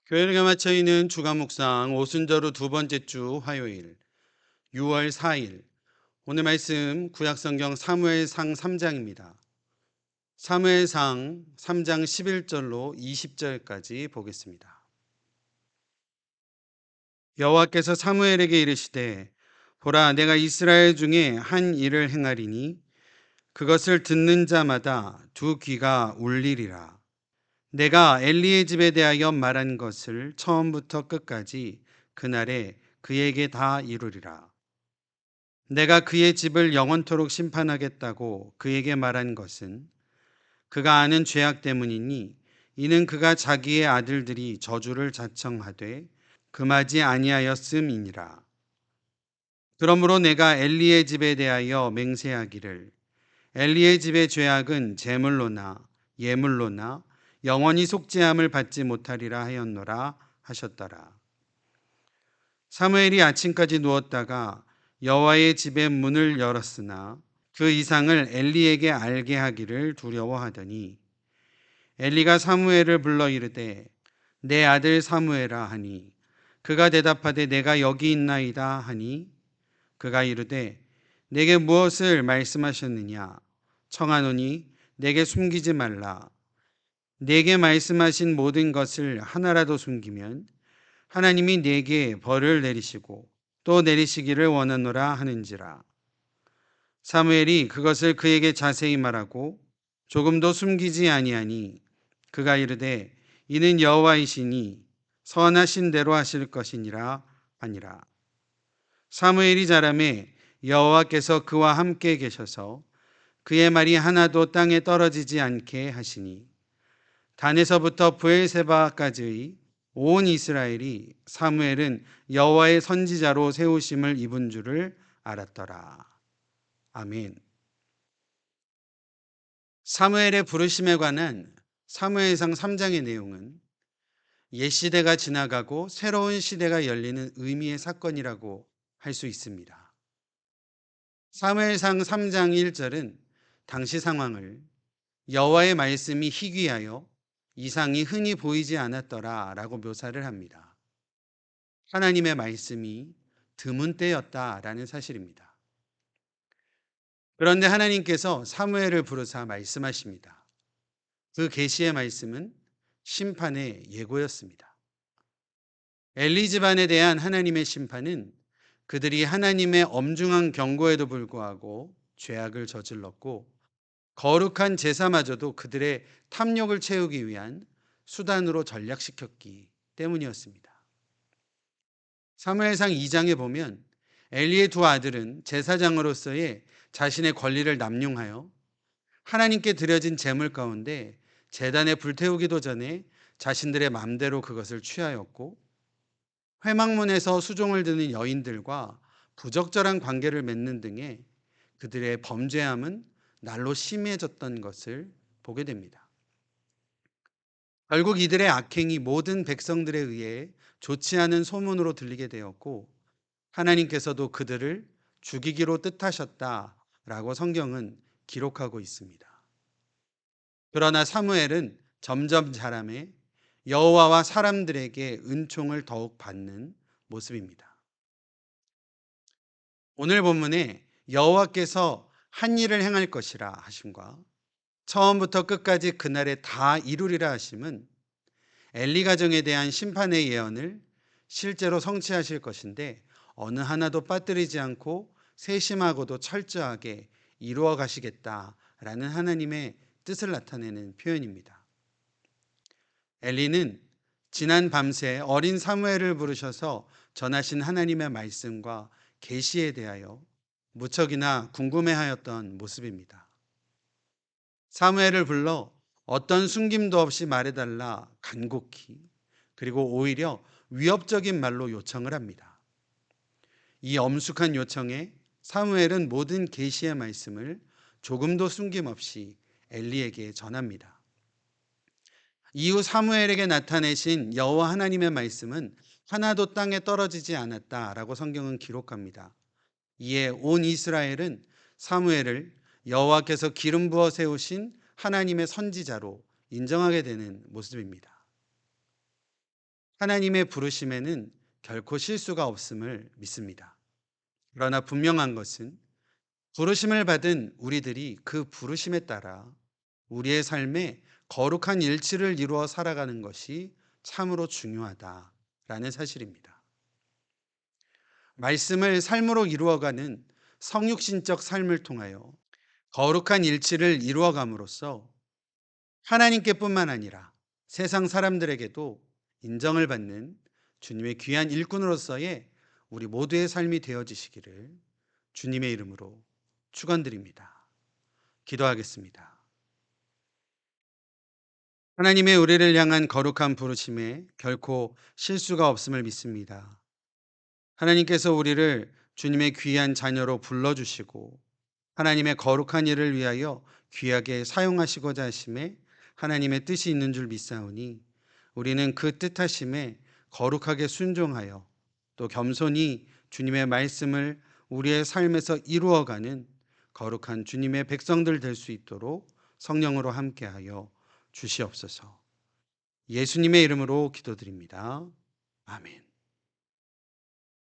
교회가 맞춰 있는 주간 묵상 오순절 후 두 번째 주 화요일 6월 4일. 오늘 말씀 구약성경 사무엘상 3장입니다. 사무엘상 3장 11절로 20절까지 보겠습니다. 여호와께서 사무엘에게 이르시되 보라 내가 이스라엘 중에 한 일을 행하리니 그것을 듣는 자마다 두 귀가 울리리라. 내가 엘리의 집에 대하여 말한 것을 처음부터 끝까지 그날에 그에게 다 이루리라. 내가 그의 집을 영원토록 심판하겠다고 그에게 말한 것은 그가 아는 죄악 때문이니 이는 그가 자기의 아들들이 저주를 자청하되 금하지 아니하였음이니라. 그러므로 내가 엘리의 집에 대하여 맹세하기를 엘리의 집의 죄악은 제물로나 예물로나 영원히 속죄함을 받지 못하리라 하였노라 하셨더라. 사무엘이 아침까지 누웠다가 여호와의 집의 문을 열었으나 그 이상을 엘리에게 알게 하기를 두려워하더니 엘리가 사무엘을 불러 이르되 내 아들 사무엘아 하니 그가 대답하되 내가 여기 있나이다 하니 그가 이르되 내게 무엇을 말씀하셨느냐 청하노니 내게 숨기지 말라. 내게 말씀하신 모든 것을 하나라도 숨기면 하나님이 내게 벌을 내리시고 또 내리시기를 원하노라 하는지라. 사무엘이 그것을 그에게 자세히 말하고 조금도 숨기지 아니하니 그가 이르되 이는 여호와이시니 선하신 대로 하실 것이니라 하니라. 사무엘이 자라매 여호와께서 그와 함께 계셔서 그의 말이 하나도 땅에 떨어지지 않게 하시니 단에서부터 브엘세바까지의 온 이스라엘이 사무엘은 여호와의 선지자로 세우심을 입은 줄을 알았더라. 아멘. 사무엘의 부르심에 관한 사무엘상 3장의 내용은 옛 시대가 지나가고 새로운 시대가 열리는 의미의 사건이라고 할 수 있습니다. 사무엘상 3장 1절은 당시 상황을 여호와의 말씀이 희귀하여 이상이 흔히 보이지 않았더라 라고 묘사를 합니다. 하나님의 말씀이 드문 때였다라는 사실입니다. 그런데 하나님께서 사무엘을 부르사 말씀하십니다. 그 계시의 말씀은 심판의 예고였습니다. 엘리 집안에 대한 하나님의 심판은 그들이 하나님의 엄중한 경고에도 불구하고 죄악을 저질렀고 거룩한 제사마저도 그들의 탐욕을 채우기 위한 수단으로 전략시켰기 때문이었습니다. 사무엘상 2장에 보면 엘리의 두 아들은 제사장으로서의 자신의 권리를 남용하여 하나님께 드려진 제물 가운데 제단에 불태우기도 전에 자신들의 맘대로 그것을 취하였고 회막문에서 수종을 드는 여인들과 부적절한 관계를 맺는 등의 그들의 범죄함은 날로 심해졌던 것을 보게 됩니다. 결국 이들의 악행이 모든 백성들에 의해 좋지 않은 소문으로 들리게 되었고 하나님께서도 그들을 죽이기로 뜻하셨다라고 성경은 기록하고 있습니다. 그러나 사무엘은 점점 자라매 여호와와 사람들에게 은총을 더욱 받는 모습입니다. 오늘 본문에 여호와께서 한 일을 행할 것이라 하심과 처음부터 끝까지 그날에 다 이루리라 하심은 엘리 가정에 대한 심판의 예언을 실제로 성취하실 것인데 어느 하나도 빠뜨리지 않고 세심하고도 철저하게 이루어 가시겠다라는 하나님의 뜻을 나타내는 표현입니다. 엘리는 지난 밤새 어린 사무엘을 부르셔서 전하신 하나님의 말씀과 계시에 대하여 무척이나 궁금해하였던 모습입니다. 사무엘을 불러 어떤 숨김도 없이 말해달라 간곡히 그리고 오히려 위협적인 말로 요청을 합니다. 이 엄숙한 요청에 사무엘은 모든 계시의 말씀을 조금도 숨김없이 엘리에게 전합니다. 이후 사무엘에게 나타내신 여호와 하나님의 말씀은 하나도 땅에 떨어지지 않았다라고 성경은 기록합니다. 이에 온 이스라엘은 사무엘을 여호와께서 기름 부어 세우신 하나님의 선지자로 인정하게 되는 모습입니다. 하나님의 부르심에는 결코 실수가 없음을 믿습니다. 그러나 분명한 것은 부르심을 받은 우리들이 그 부르심에 따라 우리의 삶에 거룩한 일치를 이루어 살아가는 것이 참으로 중요하다라는 사실입니다. 말씀을 삶으로 이루어가는 성육신적 삶을 통하여 거룩한 일치를 이루어감으로써 하나님께뿐만 아니라 세상 사람들에게도 인정을 받는 주님의 귀한 일꾼으로서의 우리 모두의 삶이 되어지시기를 주님의 이름으로 축원드립니다. 기도하겠습니다. 하나님의 우리를 향한 거룩한 부르심에 결코 실수가 없음을 믿습니다. 하나님께서 우리를 주님의 귀한 자녀로 불러주시고 하나님의 거룩한 일을 위하여 귀하게 사용하시고자 하심에 하나님의 뜻이 있는 줄 믿사오니 우리는 그 뜻하심에 거룩하게 순종하여 또 겸손히 주님의 말씀을 우리의 삶에서 이루어가는 거룩한 주님의 백성들 될 수 있도록 성령으로 함께하여 주시옵소서. 예수님의 이름으로 기도드립니다. 아멘.